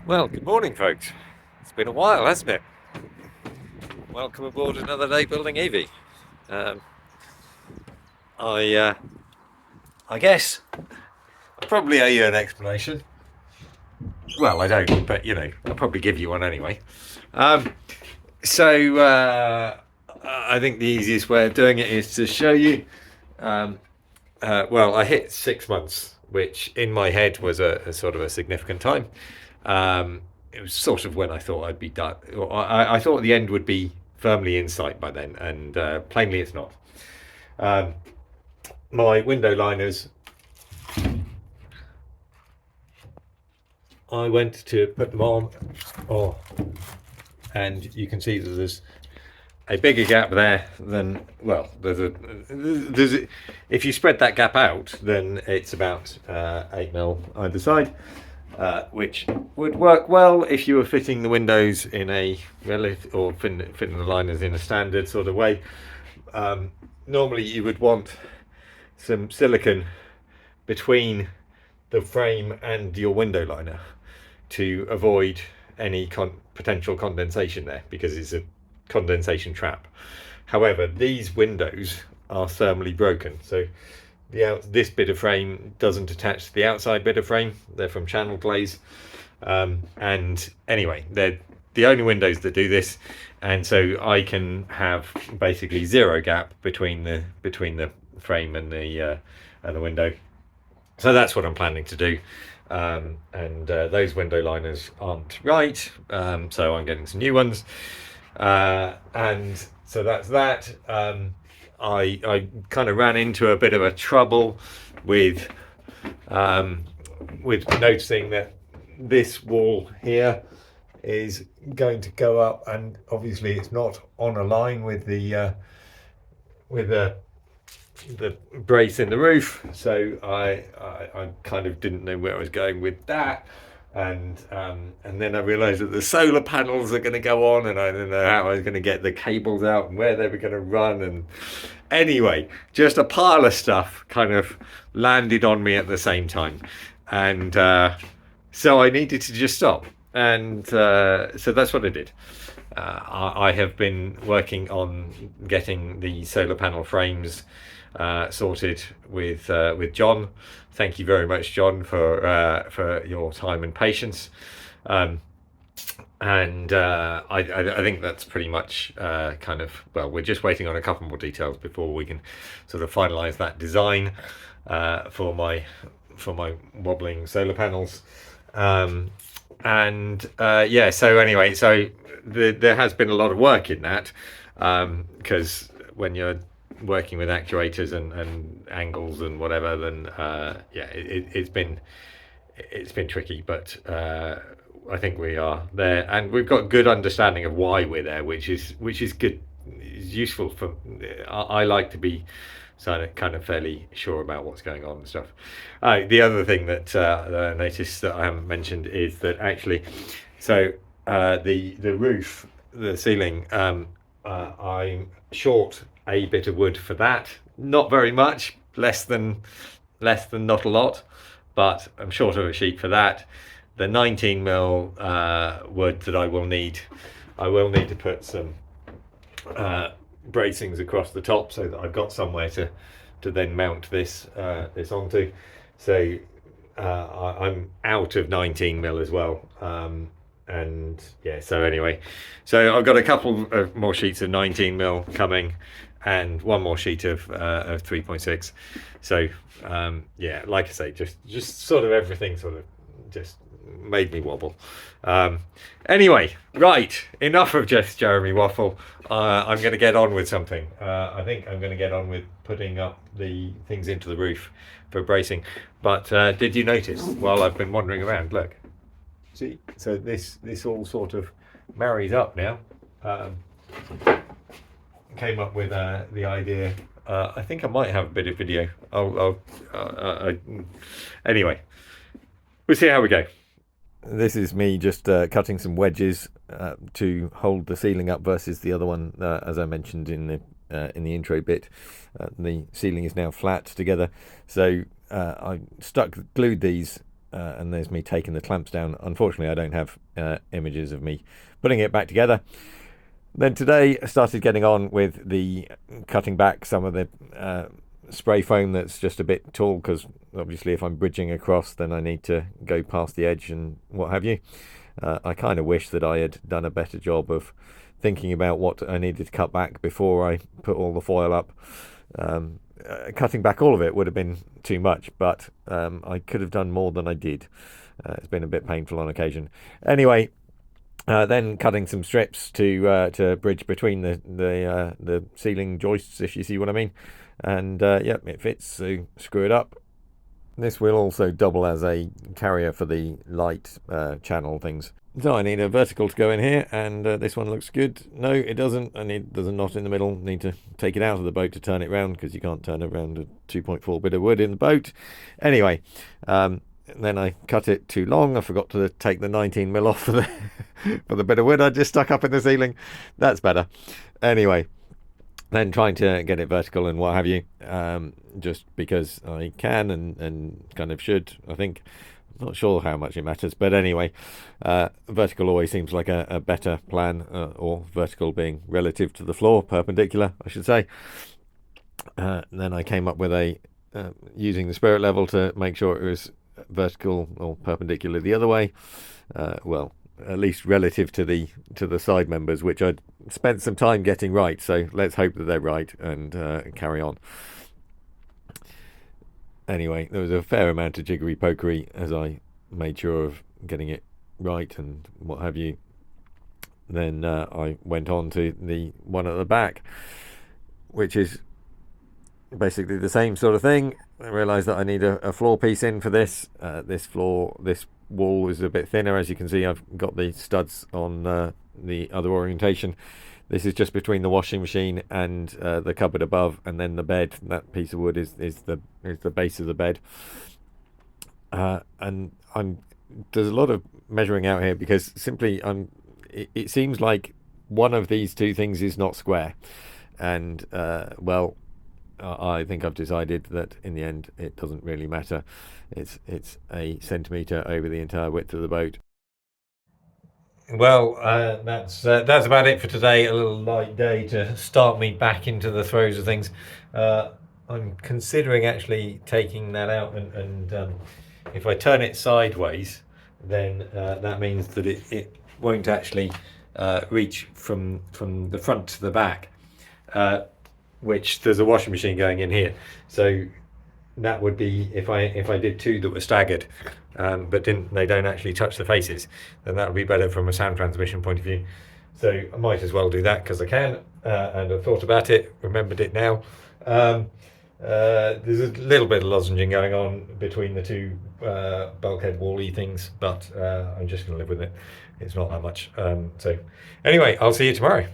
Well, good morning, folks. It's been a while, hasn't it? Welcome aboard another day building Evie. Um, I, uh, I guess I probably owe you an explanation. Well, I don't, but I'll probably give you one anyway. Um, so I think the easiest way of doing it is to show you. Um, well, I hit 6 months, which in my head was a sort of a significant time. It was sort of when I thought I'd be done. I thought the end would be firmly in sight by then, and plainly it's not. Um, my window liners, I went to put them on, oh, and you can see that there's a bigger gap there than, well, if you spread that gap out, then it's about 8 mil either side. Which would work well if you were fitting the windows in a relative, or fitting the liners in a standard sort of way. Normally you would want some silicone between the frame and your window liner to avoid any potential condensation there, because it's a condensation trap. However, these windows are thermally broken, so this bit of frame doesn't attach to the outside bit of frame. They're from channel glaze, and anyway, they're the only windows that do this, and so I can have basically zero gap between the frame and the window. So that's what I'm planning to do. And those window liners aren't right, so I'm getting some new ones, and so that's that. I kind of ran into a bit of a trouble with noticing that this wall here is going to go up, and obviously it's not on a line with the brace in the roof, so I kind of didn't know where I was going with that. And then I realised that the solar panels are going to go on, and I didn't know how I was going to get the cables out and where they were going to run. And anyway, just a pile of stuff kind of landed on me at the same time, and so I needed to just stop. And so that's what I did. I have been working on getting the solar panel frames sorted with John. Thank you very much, John, for your time and patience. And I think that's pretty much kind of, well, we're just waiting on a couple more details before we can sort of finalise that design for my wobbling solar panels. Yeah, so anyway, so there has been a lot of work in that, because when you're working with actuators and angles and whatever, then yeah, it's been tricky, but I think we are there, and we've got good understanding of why we're there, which is good. It's useful for. I like to be kind of fairly sure about what's going on and stuff. The other thing that I noticed that I haven't mentioned is that actually, so the roof, the ceiling, I'm short a bit of wood for that. Not very much, less than not a lot, but I'm short of a sheet for that. The 19 mil wood that I will need to put some bracings across the top, so that I've got somewhere to then mount this onto. So I'm out of 19 mil as well. And yeah, so anyway, so I've got a couple of more sheets of 19 mil coming, and one more sheet of 3.6. So yeah, like I say, just sort of everything sort of just made me wobble. Anyway, right, enough of just Jeremy waffle. I'm going to get on with something. I think I'm going to get on with putting up the things into the roof for bracing. But did you notice while I've been wandering around? Look, see, so this all sort of marries up now. Came up with the idea. I think I might have a bit of video. Anyway, we'll see how we go. This is me just cutting some wedges to hold the ceiling up versus the other one, as I mentioned in the intro bit. The ceiling is now flat together, so I glued these and there's me taking the clamps down. Unfortunately, I don't have images of me putting it back together. Then today I started getting on with the cutting back some of the spray foam that's just a bit tall, because obviously if I'm bridging across, then I need to go past the edge and what have you. I kind of wish that I had done a better job of thinking about what I needed to cut back before I put all the foil up. Cutting back all of it would have been too much, but I could have done more than I did. It's been a bit painful on occasion. Anyway, then cutting some strips to bridge between the ceiling joists, if you see what I mean. And yep, it fits, so screw it up. This will also double as a carrier for the light channel things. So I need a vertical to go in here, and this one looks good. No, it doesn't. There's a knot in the middle. Need to take it out of the boat to turn it round, because you can't turn around a 2.4 bit of wood in the boat. Anyway, then I cut it too long. I forgot to take the 19mm off for the for the bit of wood I just stuck up in the ceiling. That's better. Anyway, then trying to get it vertical and what have you, just because I can and kind of should, I think. Not sure how much it matters, but anyway, vertical always seems like a better plan, or vertical being relative to the floor, perpendicular, I should say. Then I came up with a using the spirit level to make sure it was vertical or perpendicular the other way. Well, at least relative to the side members, which I'd spent some time getting right. So let's hope that they're right and carry on. Anyway, there was a fair amount of jiggery pokery as I made sure of getting it right and what have you. Then I went on to the one at the back, which is basically the same sort of thing. I realised that I need a floor piece in for this. This wall is a bit thinner. As you can see, I've got the studs on the other orientation. This is just between the washing machine and the cupboard above, and then the bed. That piece of wood is the base of the bed. And there's a lot of measuring out here, because simply it seems like one of these two things is not square, and well, I think I've decided that in the end it doesn't really matter. It's a centimetre over the entire width of the boat. Well, that's about it for today. A little light day to start me back into the throes of things. I'm considering actually taking that out, and if I turn it sideways, then that means that it won't actually reach from the front to the back, which there's a washing machine going in here. So that would be if I did two that were staggered, but they don't actually touch the faces, then that would be better from a sound transmission point of view. So I might as well do that because I can, and I've thought about it, remembered it now. There's a little bit of lozenging going on between the two bulkhead wall-y things, but I'm just going to live with it. It's not that much. So anyway, I'll see you tomorrow.